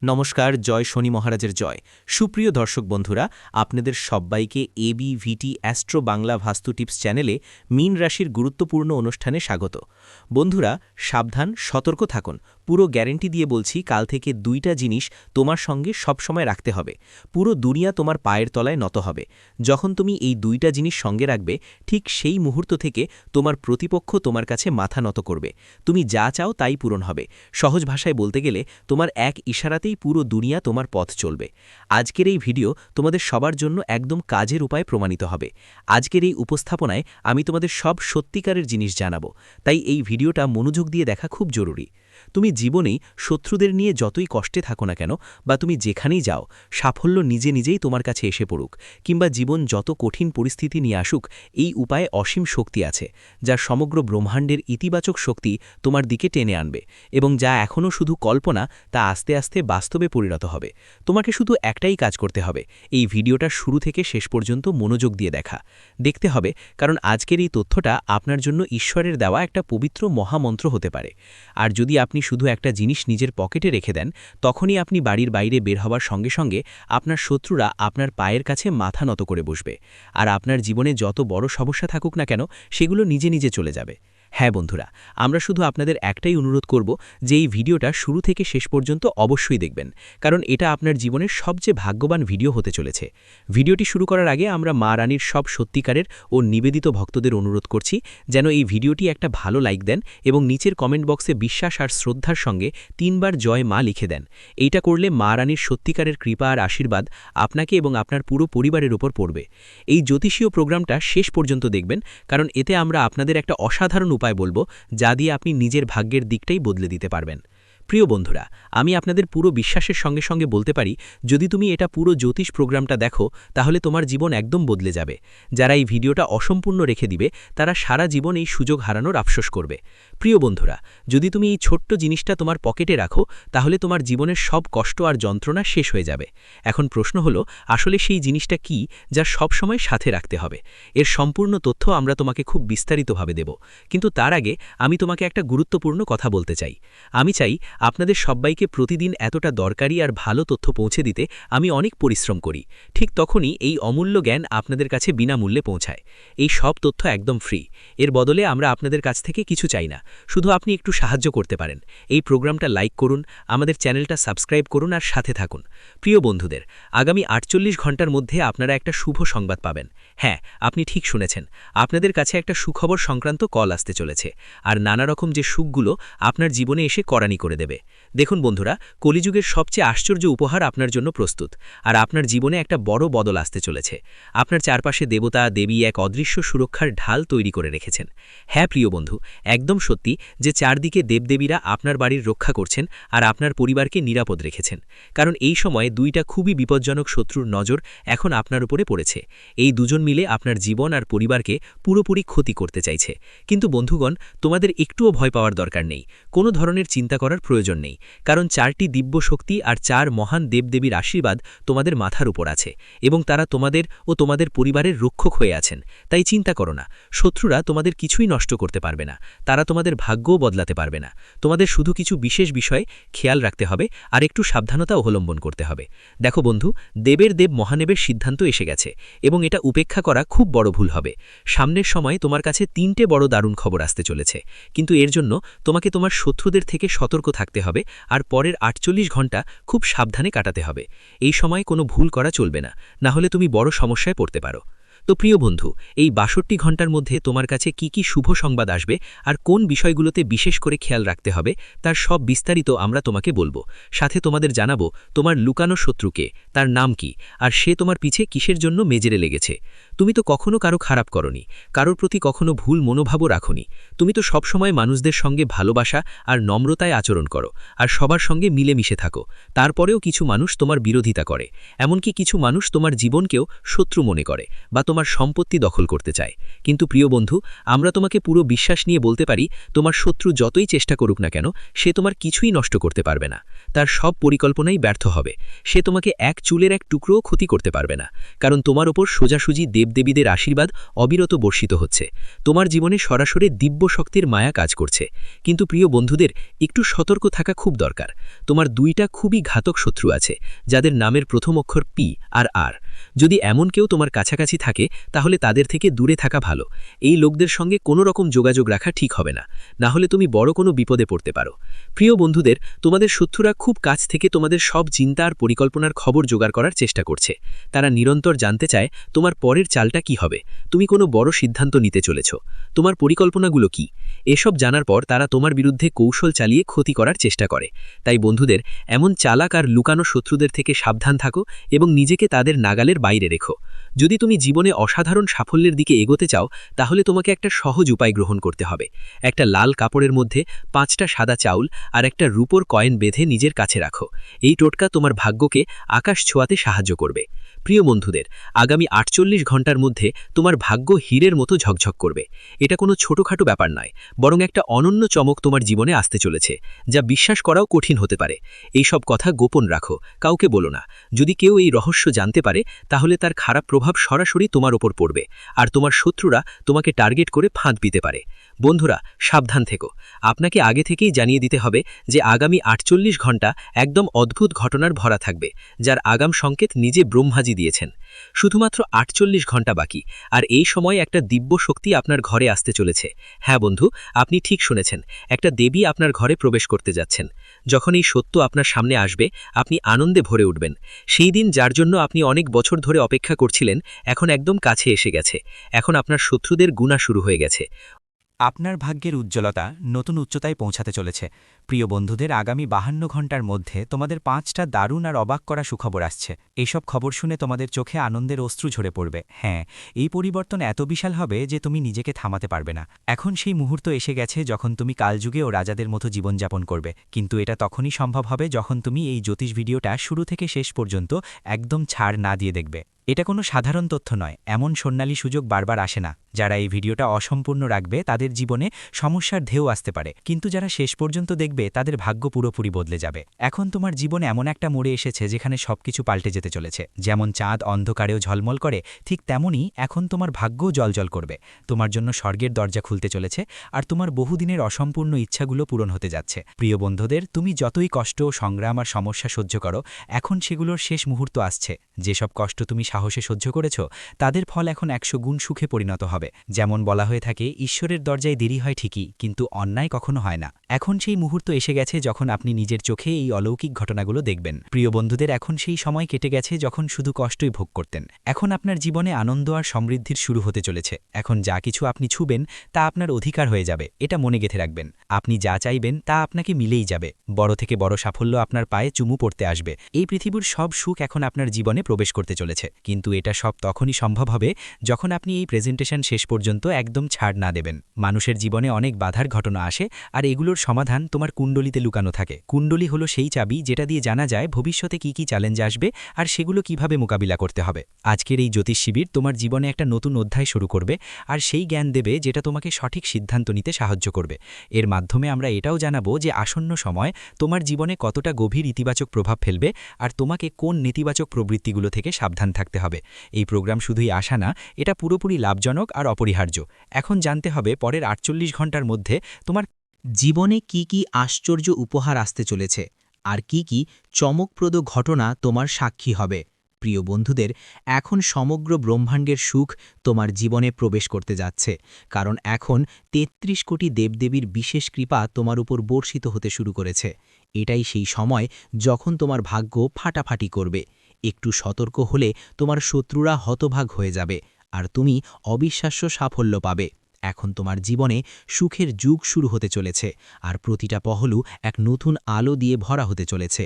নমস্কার, জয় শনি মহারাজের জয়। সুপ্রিয় দর্শক বন্ধুরা, আপনাদের সব্বাইকে এবিভিটি অ্যাস্ট্রো বাংলা ভাস্তু টিপস চ্যানেলে মীন রাশির গুরুত্বপূর্ণ অনুষ্ঠানে স্বাগত। বন্ধুরা, সাবধান, সতর্ক থাকুন। পুরো গ্যারেন্টি দিয়ে বলছি, কাল থেকে দুইটা জিনিস তোমার সঙ্গে সবসময় রাখতে হবে। পুরো দুনিয়া তোমার পায়ের তলায় নত হবে। যখন তুমি এই দুইটা জিনিস সঙ্গে রাখবে, ঠিক সেই মুহূর্ত থেকে তোমার প্রতিপক্ষ তোমার কাছে মাথা নত করবে। তুমি যা চাও তাই পূরণ হবে। সহজ ভাষায় বলতে গেলে তোমার এক ইশারাতেই পুরো দুনিয়া তোমার পথ চলবে। আজকের এই ভিডিও তোমাদের সবার জন্য একদম কাজের উপায় প্রমাণিত হবে। আজকের এই উপস্থাপনায় আমি তোমাদের সব সত্যিকারের জিনিস জানাবো, তাই এই ভিডিওটা মনোযোগ দিয়ে দেখা খুব জরুরি। তুমি জীবনেই শত্রুদের নিয়ে যতই কষ্টে থাকো না কেন, বা তুমি যেখানেই যাও, সাফল্য নিজে নিজেই তোমার কাছে এসে পড়ুক, কিংবা জীবন যত কঠিন পরিস্থিতি নিয়ে আসুক, এই উপায়ে অসীম শক্তি আছে, যা সমগ্র ব্রহ্মাণ্ডের ইতিবাচক শক্তি তোমার দিকে টেনে আনবে, এবং যা এখনও শুধু কল্পনা, তা আস্তে আস্তে বাস্তবে পরিণত হবে। তোমাকে শুধু একটাই কাজ করতে হবে, এই ভিডিওটা শুরু থেকে শেষ পর্যন্ত মনোযোগ দিয়ে দেখতে হবে, কারণ আজকের এই তথ্যটা আপনার জন্য ঈশ্বরের দেওয়া একটা পবিত্র মহামন্ত্র হতে পারে। আর যদি আপনি শুধু একটা জিনিস নিজের পকেটে রেখে দেন, তখনই আপনি বাড়ির বাইরে বের হওয়ার সঙ্গে সঙ্গে আপনার শত্রুরা আপনার পায়ের কাছে মাথা নত করে বসবে, আর আপনার জীবনে যত বড় সমস্যা থাকুক না কেন, সেগুলো নিজে নিজে চলে যাবে। হ্যাঁ বন্ধুরা, আমরা শুধু আপনাদের একটাই অনুরোধ করব যে এই ভিডিওটা শুরু থেকে শেষ পর্যন্ত অবশ্যই দেখবেন, কারণ এটা আপনার জীবনের সবচেয়ে ভাগ্যবান ভিডিও হতে চলেছে। ভিডিওটি শুরু করার আগে আমরা মা রানীর সব সত্যিকারের ও নিবেদিত ভক্তদের অনুরোধ করছি যেন এই ভিডিওটি একটা ভালো লাইক দেন এবং নিচের কমেন্ট বক্সে বিশ্বাস আর শ্রদ্ধার সঙ্গে ৩ বার জয় মা লিখে দেন। এইটা করলে মা রানীর সত্যিকারের কৃপা আর আশীর্বাদ আপনাকে এবং আপনার পুরো পরিবারের উপর পড়বে। এই জ্যোতিষীয় প্রোগ্রামটা শেষ পর্যন্ত দেখবেন, কারণ এতে আমরা আপনাদের একটা অসাধারণ উপায় বলবো, যা দিয়ে আপনি নিজের ভাগ্যের দিকটাই বদলে দিতে পারবেন। প্রিয় বন্ধুরা, আমি আপনাদের পুরো বিশ্বাসের সঙ্গে সঙ্গে বলতে পারি, যদি তুমি এটা পুরো জ্যোতিষ প্রোগ্রামটা দেখো, তাহলে তোমার জীবন একদম বদলে যাবে। যারা এই ভিডিওটা অসম্পূর্ণ রেখে দিবে, তারা সারা জীবন এই সুযোগ হারানোর আফসোস করবে। প্রিয় বন্ধুরা, যদি তুমি এই ছোট্ট জিনিসটা তোমার পকেটে রাখো, তাহলে তোমার জীবনের সব কষ্ট আর যন্ত্রণা শেষ হয়ে যাবে। এখন প্রশ্ন হলো, আসলে সেই জিনিসটা কি যা সব সময় সাথে রাখতে হবে? এর সম্পূর্ণ তথ্য আমরা তোমাকে খুব বিস্তারিতভাবে দেব, কিন্তু তার আগে আমি তোমাকে একটা গুরুত্বপূর্ণ কথা বলতে চাই। আমি চাই আপনাদের সবাইকে প্রতিদিন এতটা দরকারি আর ভালো তথ্য পৌঁছে দিতে আমি অনেক পরিশ্রম করি। ঠিক তখনই এই অমূল্য জ্ঞান আপনাদের কাছে বিনামূল্যে পৌঁছায়। এই সব তথ্য একদম ফ্রি। এর বদলে আমরা আপনাদের কাছ থেকে কিছু চাই না, শুধু আপনি একটু সাহায্য করতে পারেন। এই প্রোগ্রামটা লাইক করুন, আমাদের চ্যানেলটা সাবস্ক্রাইব করুন আর সাথে থাকুন। প্রিয় বন্ধুদের, আগামী ৪৮ ঘন্টার মধ্যে আপনারা একটা শুভ সংবাদ পাবেন। হ্যাঁ, আপনি ঠিক শুনেছেন, আপনাদের কাছে একটা সুখবর সংক্রান্ত কল আসতে চলেছে, আর নানা রকম যে সুখগুলো আপনার জীবনে এসে করানি করে দেবে। দেখুন বন্ধুরা, কলিযুগের সবচেয়ে আশ্চর্য উপহার আপনার জন্য প্রস্তুত, আর আপনার জীবনে একটা বড় বদল আসতে চলেছে। আপনার চারপাশে দেবতা দেবী এক অদৃশ্য সুরক্ষার ঢাল তৈরি করে রেখেছেন। হ্যাঁ প্রিয় বন্ধু, একদম সত্যি যে চারদিকে দেবদেবীরা আপনার বাড়ির রক্ষা করছেন আর আপনার পরিবারকে নিরাপদ রেখেছেন। কারণ এই সময়ে দুইটা খুবই বিপজ্জনক শত্রুর নজর এখন আপনার উপরে পড়েছে। এই দুজন মিলে আপনার জীবন আর পরিবারকে পুরোপুরি ক্ষতি করতে চাইছে। কিন্তু বন্ধুগণ, তোমাদের একটুও ভয় পাওয়ার দরকার নেই, কোনো ধরনের চিন্তা করার প্রয়োজন নেই, কারণ 4টি দিব্য শক্তি আর 4 মহান দেবদেবীর আশীর্বাদ তোমাদের মাথার উপর আছে, এবং তারা তোমাদের ও তোমাদের পরিবারের রক্ষক হয়ে আছেন। তাই চিন্তা করো না, শত্রুরা তোমাদের কিছুই নষ্ট করতে পারবে না, তারা তোমাদের ভাগ্যও বদলাতে পারবে না। তোমাদের শুধু কিছু বিশেষ বিষয়ে খেয়াল রাখতে হবে আর একটু সাবধানতা অবলম্বন করতে হবে। দেখো বন্ধু, দেবের দেব মহাদেবের সিদ্ধান্ত এসে গেছে, এবং এটা উপেক্ষা করা খুব বড় ভুল হবে। সামনের সময় তোমার কাছে 3টে বড় দারুণ খবর আসতে চলেছে, কিন্তু এর জন্য তোমাকে তোমার শত্রুদের থেকে সতর্ক থাকতে হবে আর পরের ৪৮ ঘন্টা খুব সাবধানে কাটাতে হবে। এই সময় কোনো ভুল করা চলবে না, না হলে তুমি বড় সমস্যায় পড়তে পারো। তো প্রিয় বন্ধু, এই ৬২ ঘন্টার মধ্যে তোমার কাছে কি কি শুভ সংবাদ আসবে আর কোন বিষয়গুলোতে বিশেষ করে খেয়াল রাখতে হবে, তার সব বিস্তারিত আমরা তোমাকে বলবো। সাথে তোমাদের জানাবো তোমার লুকানো শত্রুকে, তার নাম কি, আর সে তোমার পিছে কিসের জন্য মেজরে লেগেছে। তুমি তো কখনো কারো খারাপ করনি, কারোর প্রতি কখনো ভুল মনোভাবও রাখনি। তুমি তো সবসময় মানুষদের সঙ্গে ভালোবাসা আর নম্রতায় আচরণ করো, আর সবার সঙ্গে মিলেমিশে থাকো। তারপরেও কিছু মানুষ তোমার বিরোধিতা করে, এমনকি কিছু মানুষ তোমার জীবনকেও শত্রু মনে করে বা তোমার সম্পত্তি দখল করতে চায়। কিন্তু প্রিয় বন্ধু, আমরা তোমাকে পুরো বিশ্বাস নিয়ে বলতে পারি, তোমার শত্রু যতই চেষ্টা করুক না কেন, সে তোমার কিছুই নষ্ট করতে পারবে না। তার সব পরিকল্পনাই ব্যর্থ হবে। সে তোমাকে এক চুলের এক টুকরোও ক্ষতি করতে পারবে না, কারণ তোমার ওপর সোজাসুজি দেবদেবীদের আশীর্বাদ অবিরত বর্ষিত হচ্ছে। তোমার জীবনে সরাসরি দিব্য শক্তির মায়া কাজ করছে। কিন্তু প্রিয় বন্ধুদের, একটু সতর্ক থাকা খুব দরকার। তোমার দুইটা খুবই ঘাতক শত্রু আছে, যাদের নামের প্রথম অক্ষর পি আর আর। যদি এমন কেউ তোমার কাছাকাছি থাকে, তাহলে তাদের থেকে দূরে থাকা ভালো। এই লোকদের সঙ্গে কোনো রকম যোগাযোগ রাখা ঠিক হবে না, না হলে তুমি বড় কোনো বিপদে পড়তে পারো। প্রিয় বন্ধুদের, তোমাদের শত্রুরা খুব কাছ থেকে তোমাদের সব চিন্তা আর পরিকল্পনার খবর জোগাড় করার চেষ্টা করছে। তারা নিরন্তর জানতে চায় তোমার পরের চালটা কি হবে, তুমি কোনো বড় সিদ্ধান্ত নিতে চলেছ, তোমার পরিকল্পনাগুলো কি। এসব জানার পর তারা তোমার বিরুদ্ধে কৌশল চালিয়ে ক্ষতি করার চেষ্টা করে। তাই বন্ধুদের, এমন চালাক আর লুকানো শত্রুদের থেকে সাবধান থাকো এবং নিজেকে তাদের নাগালের বাইরে রেখো। যদি তুমি জীবনে অসাধারণ সাফল্যের দিকে এগোতে চাও, তাহলে তোমাকে একটা সহজ উপায় গ্রহণ করতে হবে। একটা লাল কাপড়ের মধ্যে 5টা সাদা চাউল আর একটা রূপোর কয়েন বেঁধে নিজের কাছে রাখো। এই টোটকা তোমার ভাগ্যকে আকাশ ছোঁয়াতে সাহায্য করবে। প্রিয় বন্ধুদের, আগামী 48 ঘন্টার মধ্যে তোমার ভাগ্য হীরের মতো ঝকঝক করবে। এটা কোনো ছোটখাটো ব্যাপার নয়, বরং একটা অনন্য চমক তোমার জীবনে আসতে চলেছে, যা বিশ্বাস করাও কঠিন হতে পারে। এই সব কথা গোপন রাখো, কাউকে বলো না। যদি কেউ এই রহস্য জানতে পারে, তাহলে তার খারাপ প্রভাব সরাসরি তোমার ওপর পড়বে, আর তোমার শত্রুরা তোমাকে টার্গেট করে ফাঁদ দিতে পারে। বন্ধুরা, সাবধান থেকো। আপনাকে আগে থেকেই জানিয়ে দিতে হবে যে আগামী 48 ঘন্টা একদম অদ্ভুত ঘটনার ভরা থাকবে, যার আগাম সংকেত নিজে ব্রহ্মাজি দিয়েছেন। শুধুমাত্র 48 ঘন্টা বাকি, আর এই সময় একটা দিব্য শক্তি আপনার ঘরে আসতে চলেছে। হ্যাঁ বন্ধু, আপনি ঠিক শুনেছেন, একটা দেবী আপনার ঘরে প্রবেশ করতে যাচ্ছেন। যখন এই সত্য আপনার সামনে আসবে, আপনি আনন্দে ভরে উঠবেন। সেই দিন, যার জন্য আপনি অনেক বছর ধরে অপেক্ষা করছিলেন, এখন একদম কাছে এসে গেছে। এখন আপনার শত্রুদের গুণা শুরু হয়ে গেছে। আপনার ভাগ্যের উজ্জ্বলতা নতুন উচ্চতায় পৌঁছাতে চলেছে। প্রিয় বন্ধুদের, আগামী 52 ঘন্টার মধ্যে তোমাদের 5টা দারুণ আর অবাক করা সুখবর আসছে। এইসব খবর শুনে তোমাদের চোখে আনন্দের অশ্রু ঝরে পড়বে। হ্যাঁ, এই পরিবর্তন এত বিশাল হবে যে তুমি নিজেকে থামাতে পারবে না। এখন সেই মুহূর্ত এসে গেছে যখন তুমি কালযুগে ও রাজাদের মতো জীবনযাপন করবে। কিন্তু এটা তখনই সম্ভব হবে যখন তুমি এই জ্যোতিষ ভিডিওটা শুরু থেকে শেষ পর্যন্ত একদম ছাড় না দিয়ে দেখবে। এটা কোনো সাধারণ তথ্য নয়, এমন স্বর্ণালী সুযোগ বারবার আসে না। যারা এই ভিডিওটা অসম্পূর্ণ রাখবে তাদের জীবনে সমস্যার ঢেউ আসতে পারে, কিন্তু যারা শেষ পর্যন্ত দেখবে তাদের ভাগ্য পুরোপুরি বদলে যাবে। এখন তোমার জীবনে এমন একটা মোড়ে এসেছে যেখানে সবকিছু পাল্টে যেতে চলেছে। যেমন চাঁদ অন্ধকারেও ঝলমল করে, ঠিক তেমনই এখন তোমার ভাগ্যও জ্বলজ্বল করবে। তোমার জন্য স্বর্গের দরজা খুলতে চলেছে, আর তোমার বহুদিনের অসম্পূর্ণ ইচ্ছাগুলো পূরণ হতে যাচ্ছে। প্রিয় বন্ধুদের, তুমি যতই কষ্ট, সংগ্রাম আর সমস্যা সহ্য করো, এখন সেগুলোর শেষ মুহূর্ত আসছে। যেসব কষ্ট তুমি সাহসে সহ্য করেছ, তাদের ফল এখন 100 গুণ সুখে পরিণত হবে। যেমন বলা হয়ে থাকে, ঈশ্বরের দরজায় দেরি হয় ঠিকই, কিন্তু অন্যায় কখনো হয় না। এখন সেই মুহূর্ত এসে গেছে যখন আপনি নিজের চোখে এই অলৌকিক ঘটনাগুলো দেখবেন। প্রিয় বন্ধুদের, এখন সেই সময় কেটে গেছে যখন শুধু কষ্টই ভোগ করতেন। এখন আপনার জীবনে আনন্দ আর সমৃদ্ধির শুরু হতে চলেছে। এখন যা কিছু আপনি ছুবেন তা আপনার অধিকার হয়ে যাবে, এটা মনে গেঁথে রাখবেন। আপনি যা চাইবেন তা আপনাকে মিলেই যাবে। বড় থেকে বড় সাফল্য আপনার পায়ে চুমু পড়তে আসবে। এই পৃথিবীর সব সুখ এখন আপনার জীবনে প্রবেশ করতে চলেছে। কিন্তু এটা সব তখনই সম্ভব হবে যখন আপনি এই প্রেজেন্টেশন শেষ পর্যন্ত একদম ছাড় না দেবেন। মানুষের জীবনে অনেক বাধার ঘটনা আসে, আর এগুলোর সমাধান তোমার কুণ্ডলিতে লুকানো থাকে। কুণ্ডলী হলো সেই চাবি যেটা দিয়ে জানা যায় ভবিষ্যতে কি কি চ্যালেঞ্জ আসবে আর সেগুলো কিভাবে মোকাবিলা করতে হবে। আজকের এই জ্যোতিষ শিবির তোমার জীবনে একটা নতুন অধ্যায় শুরু করবে, আর সেই জ্ঞান দেবে যেটা তোমাকে সঠিক সিদ্ধান্ত নিতে সাহায্য করবে। এর মাধ্যমে আমরা এটাও জানাবো যে আসন্ন সময় তোমার জীবনে কতটা গভীর ইতিবাচক প্রভাব ফেলবে, আর তোমাকে কোন নেতিবাচক প্রবৃত্তিগুলো থেকে সাবধান থাকতে হবে। এই প্রোগ্রাম শুধুই আশা না, এটা পুরোপুরি লাভজনক আর অপরিহার্য। এখন জানতে হবে পরের 48 ঘন্টার মধ্যে তোমার জীবনে কি কি আশ্চর্য উপহার আসতে চলেছে, আর কি কি চমকপ্রদ ঘটনা তোমার সাক্ষী হবে। প্রিয় বন্ধুদের, এখন সমগ্র ব্রহ্মাণ্ডের সুখ তোমার জীবনে প্রবেশ করতে যাচ্ছে, কারণ এখন 33 কোটি দেবদেবীর বিশেষ কৃপা তোমার উপর বর্ষিত হতে শুরু করেছে। এটাই সেই সময় যখন তোমার ভাগ্য ফাটাফাটি করবে। একটু সতর্ক হলে তোমার শত্রুরা হতভাগ হয়ে যাবে, আর তুমি অবিশ্বাস্য সাফল্য পাবে। এখন তোমার জীবনে সুখের যুগ শুরু হতে চলেছে, আর প্রতিটা পহলু এক নতুন আলো দিয়ে ভরা হতে চলেছে।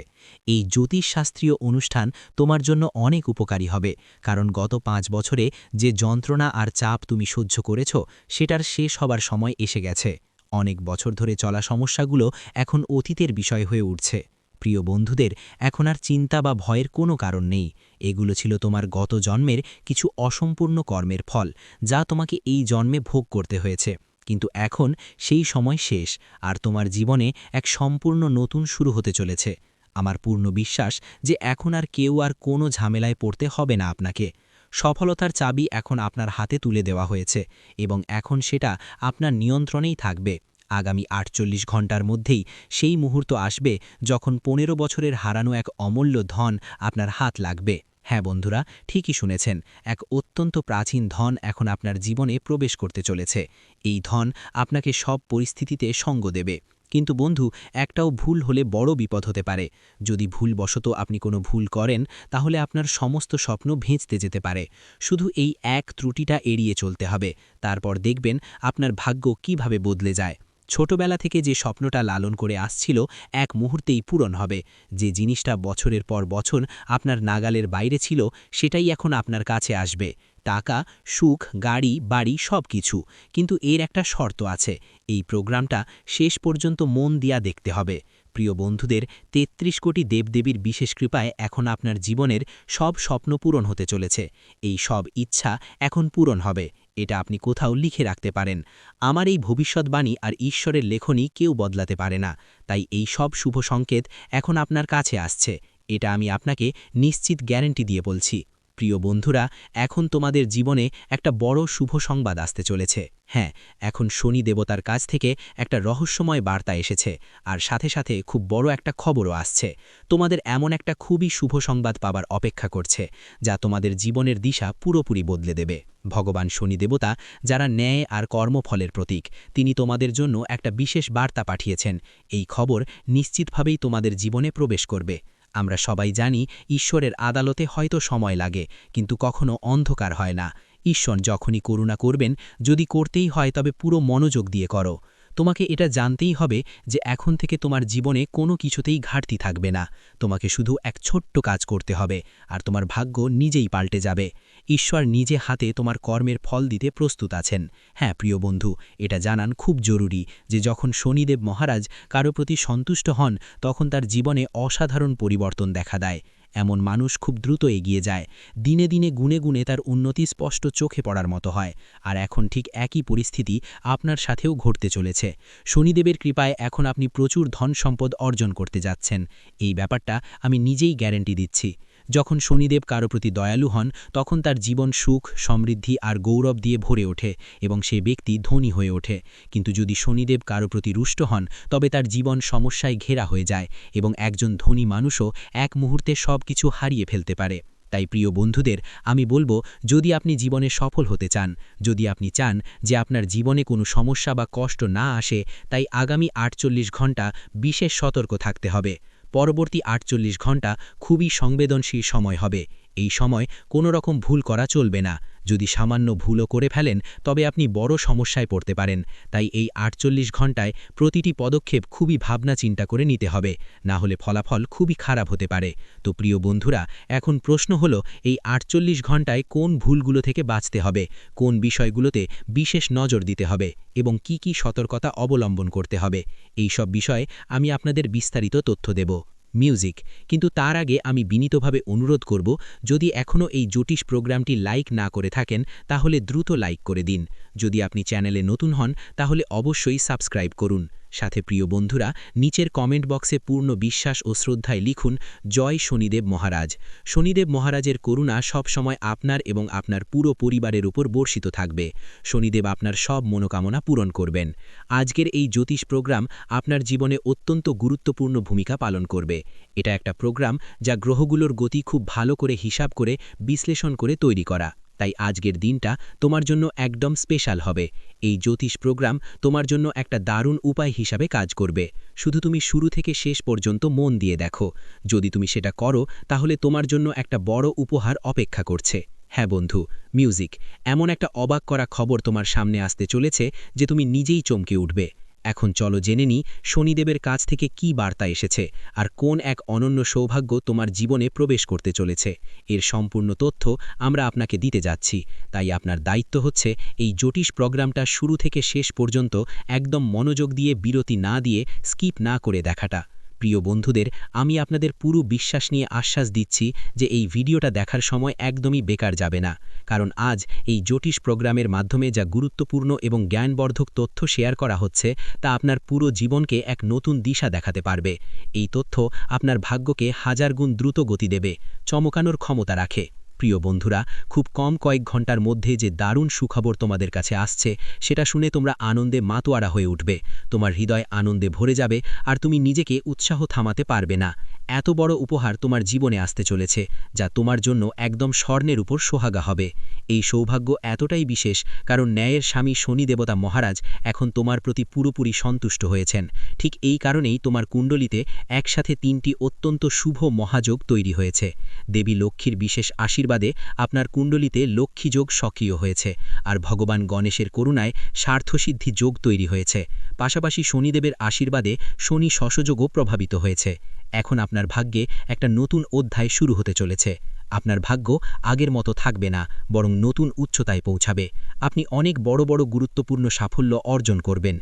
এই জ্যোতিষশাস্ত্রীয় অনুষ্ঠান তোমার জন্য অনেক উপকারী হবে, কারণ গত 5 বছরে যে যন্ত্রণা আর চাপ তুমি সহ্য করেছ, সেটার শেষ হবার সময় এসে গেছে। অনেক বছর ধরে চলা সমস্যাগুলো এখন অতীতের বিষয় হয়ে উঠছে। প্রিয় বন্ধুদের, এখন আর চিন্তা বা ভয়ের কোনো কারণ নেই। এগুলো ছিল তোমার গত জন্মের কিছু অসম্পূর্ণ কর্মের ফল, যা তোমাকে এই জন্মে ভোগ করতে হয়েছে। কিন্তু এখন সেই সময় শেষ, আর তোমার জীবনে এক সম্পূর্ণ নতুন শুরু হতে চলেছে। আমার পূর্ণ বিশ্বাস যে এখন আর কেউ আর কোনো ঝামেলায় পড়তে হবে না আপনাকে। সফলতার চাবি এখন আপনার হাতে তুলে দেওয়া হয়েছে এবং এখন সেটা আপনার নিয়ন্ত্রণেই থাকবে। আগামী ৪৮ ঘণ্টার মধ্যেই সেই মুহূর্ত আসবে যখন ১৫ বছরের হারানো এক অমূল্য ধন আপনার হাত লাগবে। হ্যাঁ বন্ধুরা, ঠিকই শুনেছেন, এক অত্যন্ত প্রাচীন ধন এখন আপনার জীবনে প্রবেশ করতে চলেছে। এই ধন আপনাকে সব পরিস্থিতিতে সঙ্গ দেবে। কিন্তু বন্ধু, একটাও ভুল হলে বড় বিপদ হতে পারে। যদি ভুলবশত আপনি কোনো ভুল করেন, তাহলে আপনার সমস্ত স্বপ্ন ভেঁচতে যেতে পারে। শুধু এই এক ত্রুটিটা এড়িয়ে চলতে হবে, তারপর দেখবেন আপনার ভাগ্য কিভাবে বদলে যায়। ছোটবেলা থেকে যে স্বপ্নটা লালন করে আসছিল এক মুহূর্তেই পূরণ হবে। যে জিনিসটা বছরের পর বছর আপনার নাগালের বাইরে ছিল, সেটাই এখন আপনার কাছে আসবে। টাকা, সুখ, গাড়ি, বাড়ি সব কিছু। কিন্তু এর একটা শর্ত আছে, এই প্রোগ্রামটা শেষ পর্যন্ত মন দিয়া দেখতে হবে। প্রিয় বন্ধুদের, ৩৩ কোটি দেবদেবীর বিশেষ কৃপায় এখন আপনার জীবনের সব স্বপ্ন পূরণ হতে চলেছে। এই সব ইচ্ছা এখন পূরণ হবে, এটা আপনি কোথাও লিখে রাখতে পারেন। আমার এই ভবিষ্যৎবাণী আর ঈশ্বরের লেখনী কেউ বদলাতে পারে না। তাই এই সব শুভ সংকেত এখন আপনার কাছে আসছে, এটা আমি আপনাকে নিশ্চিত গ্যারান্টি দিয়ে বলছি। প্রিয় বন্ধুরা, এখন তোমাদের জীবনে একটা বড় শুভ সংবাদ আসতে চলেছে। হ্যাঁ, এখন শনি দেবতার কাছ থেকে একটা রহস্যময় বার্তা এসেছে, আর সাথে সাথে খুব বড় একটা খবরও আসছে। তোমাদের এমন একটা খুবই শুভ সংবাদ পাবার অপেক্ষা করছে, যা তোমাদের জীবনের দিশা পুরোপুরি বদলে দেবে। ভগবান শনি দেবতা, যারা ন্যায় আর কর্মফলের প্রতীক, তিনি তোমাদের জন্য একটা বিশেষ বার্তা পাঠিয়েছেন। এই খবর নিশ্চিতভাবেই তোমাদের জীবনে প্রবেশ করবে। আমরা সবাই জানি, ঈশ্বরের আদালতে হয়তো সময় লাগে, কিন্তু কখনো অন্ধকার হয় না। ঈশ্বর যখনই করুণা করবেন, যদি করতেই হয় তবে পুরো মনোযোগ দিয়ে করো। তোমাকে এটা জানতেই হবে যে এখন থেকে তোমার জীবনে কোনো কিছুতেই ঘাটতি থাকবে না। তোমাকে শুধু এক ছোট্ট কাজ করতে হবে, আর তোমার ভাগ্য নিজেই পাল্টে যাবে। ঈশ্বর নিজে হাতে তোমার কর্মের ফল দিতে প্রস্তুত আছেন। হ্যাঁ প্রিয় বন্ধু, এটা জানান খুব জরুরি যে যখন শনিদেব মহারাজ কারো প্রতি সন্তুষ্ট হন, তখন তার জীবনে অসাধারণ পরিবর্তন দেখা দেয়। এমন মানুষ খুব দ্রুত এগিয়ে যায়, দিনে দিনে গুণে গুণে তার উন্নতি স্পষ্ট চোখে পড়ার মতো হয়। আর এখন ঠিক একই পরিস্থিতি আপনার সাথেও ঘটতে চলেছে। শনিদেবের কৃপায় এখন আপনি প্রচুর ধন সম্পদ অর্জন করতে যাচ্ছেন। এই ব্যাপারটা আমি নিজেই গ্যারান্টি দিচ্ছি। যখন শনিদেব কারো প্রতি দয়ালু হন, তখন তার জীবন সুখ, সমৃদ্ধি আর গৌরব দিয়ে ভরে ওঠে এবং সে ব্যক্তি ধনী হয়ে ওঠে। কিন্তু যদি শনিদেব কারো প্রতি রুষ্ট হন, তবে তার জীবন সমস্যায় ঘেরা হয়ে যায় এবং একজন ধনী মানুষও এক মুহূর্তে সব কিছু হারিয়ে ফেলতে পারে। তাই প্রিয় বন্ধুদের, আমি বলবো, যদি আপনি জীবনে সফল হতে চান, যদি আপনি চান যে আপনার জীবনে কোনো সমস্যা বা কষ্ট না আসে, তাই আগামী ৪৮ ঘণ্টা বিশেষ সতর্ক থাকতে হবে। পরবর্তী ৪৮ ঘণ্টা খুবই সংবেদনশীল সময় হবে। এই সময় কোনো রকম ভুল করা চলবে না। যদি সামান্য ভুলও করে ফেলেন, তবে আপনি বড় সমস্যায় পড়তে পারেন। তাই এই ৪৮ ঘণ্টায় প্রতিটি পদক্ষেপ খুবই ভাবনা চিন্তা করে নিতে হবে, না হলে ফলাফল খুবই খারাপ হতে পারে। তো প্রিয় বন্ধুরা, এখন প্রশ্ন হলো, এই ৪৮ ঘণ্টায় কোন ভুলগুলো থেকে বাঁচতে হবে, কোন বিষয়গুলোতে বিশেষ নজর দিতে হবে এবং কি কি সতর্কতা অবলম্বন করতে হবে। এই সব বিষয়ে আমি আপনাদের বিস্তারিত তথ্য দেব। মিউজিক। কিন্তু তার আগে আমি বিনীতভাবে অনুরোধ করব, যদি এখনও এই জ্যোতিষ প্রোগ্রামটি লাইক না করে থাকেন, তাহলে দ্রুত লাইক করে দিন। যদি আপনি চ্যানেলে নতুন হন, তাহলে অবশ্যই সাবস্ক্রাইব করুন। সাথে প্রিয় বন্ধুরা, নিচের কমেন্ট বক্সে পূর্ণ বিশ্বাস ও শ্রদ্ধায় লিখুন, জয় শনিদেব মহারাজ। শনিদেব মহারাজের করুণা সবসময় আপনার এবং আপনার পুরো পরিবারের উপর বর্ষিত থাকবে। শনিদেব আপনার সব মনোকামনা পূরণ করবেন। আজকের এই জ্যোতিষ প্রোগ্রাম আপনার জীবনে অত্যন্ত গুরুত্বপূর্ণ ভূমিকা পালন করবে। এটা একটা প্রোগ্রাম যা গ্রহগুলোর গতি খুব ভালো করে হিসাব করে বিশ্লেষণ করে তৈরি করা। তাই আজকের দিনটা তোমার জন্য একদম স্পেশাল হবে। এই জ্যোতিষ প্রোগ্রাম তোমার জন্য একটা দারুণ উপায় হিসাবে কাজ করবে। শুধু তুমি শুরু থেকে শেষ পর্যন্ত মন দিয়ে দেখো। যদি তুমি সেটা করো, তাহলে তোমার জন্য একটা বড় উপহার অপেক্ষা করছে। হ্যাঁ বন্ধু, মিউজিক। এমন একটা অবাক করা খবর তোমার সামনে আসতে চলেছে যে তুমি নিজেই চমকে উঠবে। এখন চলো জেনে নিই শনিদেবের কাছ থেকে কি বার্তা এসেছে আর কোন এক অনন্য সৌভাগ্য তোমার জীবনে প্রবেশ করতে চলেছে। এর সম্পূর্ণ তথ্য আমরা আপনাকে দিতে যাচ্ছি। তাই আপনার দায়িত্ব হচ্ছে এই জ্যোতিষ প্রোগ্রামটা শুরু থেকে শেষ পর্যন্ত একদম মনোযোগ দিয়ে, বিরতি না দিয়ে, স্কিপ না করে দেখাটা। প্রিয় বন্ধুদের, আমি আপনাদের পুরো বিশ্বাস নিয়ে আশ্বাস দিচ্ছি যে এই ভিডিওটা দেখার সময় একদমই বেকার যাবে না, কারণ আজ এই জ্যোতিষ প্রোগ্রামের মাধ্যমে যা গুরুত্বপূর্ণ এবং জ্ঞানবর্ধক তথ্য শেয়ার করা হচ্ছে তা আপনার পুরো জীবনকে এক নতুন দিশা দেখাতে পারবে। এই তথ্য আপনার ভাগ্যকে হাজার গুণ দ্রুত গতি দেবে, চমকানোর ক্ষমতা রাখে। প্রিয় বন্ধুরা, খুব কম কয়েক ঘন্টার মধ্যে যে দারুণ সুখবর তোমাদের কাছে আসছে সেটা শুনে তোমরা আনন্দে মাতোয়ারা হয়ে উঠবে, তোমার হৃদয় আনন্দে ভরে যাবে আর তুমি নিজেকে উৎসাহ থামাতে পারবে না। এত বড় উপহার তোমার জীবনে আসতে চলেছে যা তোমার জন্য একদম স্বর্ণের উপর সোহাগা হবে। এই সৌভাগ্য এতটাই বিশেষ কারণ ন্যায়ের স্বামী শনি দেবতা মহারাজ এখন তোমার প্রতি পুরোপুরি সন্তুষ্ট হয়েছেন। ঠিক এই কারণেই তোমার কুণ্ডলিতে একসাথে ৩টি অত্যন্ত শুভ মহাযোগ তৈরি হয়েছে। দেবী লক্ষ্মীর বিশেষ আশীর্বাদে আপনার কুণ্ডলিতে লক্ষ্মীযোগ সক্রিয় হয়েছে, আর ভগবান গণেশের করুণায় স্বার্থসিদ্ধি যোগ তৈরি হয়েছে। পাশাপাশি শনিদেবের আশীর্বাদে শনি শশযোগও প্রভাবিত হয়েছে। এখন আপনার ভাগ্যে একটা নতুন অধ্যায় শুরু হতে চলেছে। আপনার ভাগ্য আগের মতো থাকবে না, বরং নতুন উচ্চতায় পৌঁছাবে। আপনি অনেক বড় বড় গুরুত্বপূর্ণ সাফল্য অর্জন করবেন।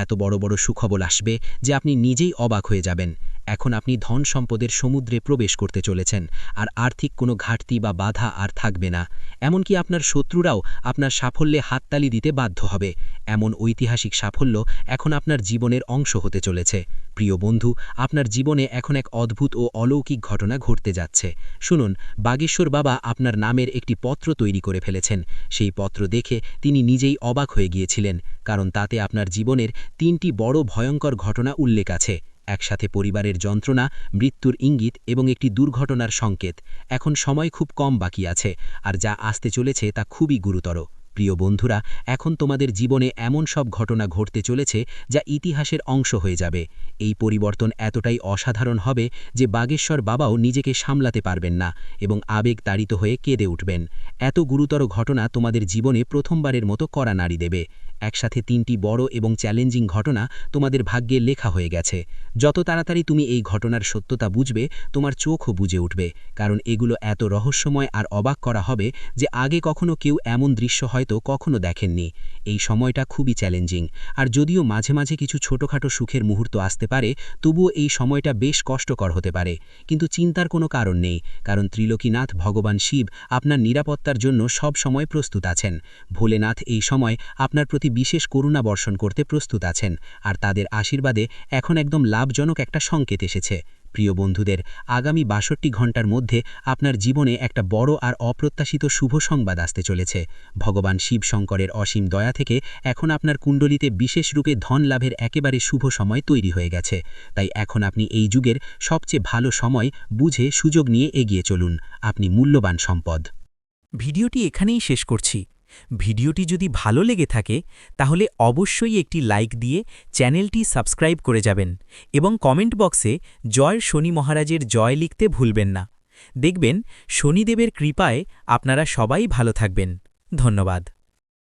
এত বড় বড় সুখবর আসবে যে আপনি নিজেই অবাক হয়ে যাবেন। এখন আপনি ধন সম্পদের সমুদ্রে প্রবেশ করতে চলেছেন, আর আর্থিক কোনো ঘাটতি বা বাধা আর থাকবে না। এমনকি আপনার শত্রুরাও আপনার সাফল্যে হাততালি দিতে বাধ্য হবে। এমন ঐতিহাসিক সাফল্য এখন আপনার জীবনের অংশ হতে চলেছে। প্রিয় বন্ধু, আপনার জীবনে এখন এক অদ্ভুত ও অলৌকিক ঘটনা ঘটতে যাচ্ছে। শুনুন, বাগেশ্বর বাবা আপনার নামের একটি পত্র তৈরি করে ফেলেছেন। সেই পত্র দেখে তিনি নিজেই অবাক হয়ে গিয়েছিলেন, কারণ তাতে আপনার জীবনের ৩টি বড় ভয়ঙ্কর ঘটনা উল্লেখ আছে। একসাথে পরিবারের যন্ত্রণা, মৃত্যুর ইঙ্গিত এবং একটি দুর্ঘটনার সংকেত। এখন সময় খুব কম বাকি আছে, আর যা আসতে চলেছে তা খুবই গুরুতর। প্রিয় বন্ধুরা, এখন তোমাদের জীবনে এমন সব ঘটনা ঘটতে চলেছে যা ইতিহাসের অংশ হয়ে যাবে। এই পরিবর্তন এতটাই অসাধারণ হবে যে বাগেশ্বর বাবাও নিজেকে সামলাতে পারবেন না এবং আবেগ তাড়িত হয়ে কেঁদে উঠবেন। এত গুরুতর ঘটনা তোমাদের জীবনে প্রথমবারের মতো কড়া নাড়ি দেবে। একসাথে ৩টি বড় এবং চ্যালেঞ্জিং ঘটনা তোমাদের ভাগ্যে লেখা হয়ে গেছে। যত তাড়াতাড়ি তুমি এই ঘটনার সত্যতা বুঝবে, তোমার চোখও বুঝে উঠবে, কারণ এগুলো এত রহস্যময় আর অবাক করা হবে যে আগে কখনো কেউ এমন দৃশ্য হয়তো কখনো দেখেননি। এই সময়টা খুবই চ্যালেঞ্জিং, আর যদিও মাঝে মাঝে কিছু ছোটখাটো সুখের মুহূর্ত আসতে পারে, তবুও এই সময়টা বেশ কষ্টকর হতে পারে। কিন্তু চিন্তার কোনো কারণ নেই, কারণ ত্রিলোকীনাথ ভগবান শিব আপনার নিরাপত্তার জন্য সব সময় প্রস্তুত আছেন। ভোলেনাথ এই সময় আপনার প্রতি বিশেষ করুণা বর্ষণ করতে প্রস্তুত আছেন, আর তাদের আশীর্বাদে এখন একদম লাভজনক একটা সংকেত এসেছে। প্রিয় বন্ধুদের, আগামী ৬২ ঘন্টার মধ্যে আপনার জীবনে একটা বড় আর অপ্রত্যাশিত শুভ সংবাদ আসতে চলেছে। ভগবান শিব শঙ্করের অসীম দয়া থেকে এখন আপনার কুণ্ডলিতে বিশেষ রূপে ধন লাভের একেবারে শুভ সময় তৈরি হয়ে গেছে। তাই এখন আপনি এই যুগের সবচেয়ে ভালো সময় বুঝে সুযোগ নিয়ে এগিয়ে চলুন। আপনি মূল্যবান সম্পদ। ভিডিওটি এখানেই শেষ করছি। ভিডিওটি যদি ভালো লেগে থাকে তাহলে অবশ্যই একটি লাইক দিয়ে চ্যানেলটি সাবস্ক্রাইব করে যাবেন এবং কমেন্ট বক্সে জয় শনি মহারাজের জয় লিখতে ভুলবেন না। দেখবেন শনিদেবের কৃপায় আপনারা সবাই ভালো থাকবেন। ধন্যবাদ।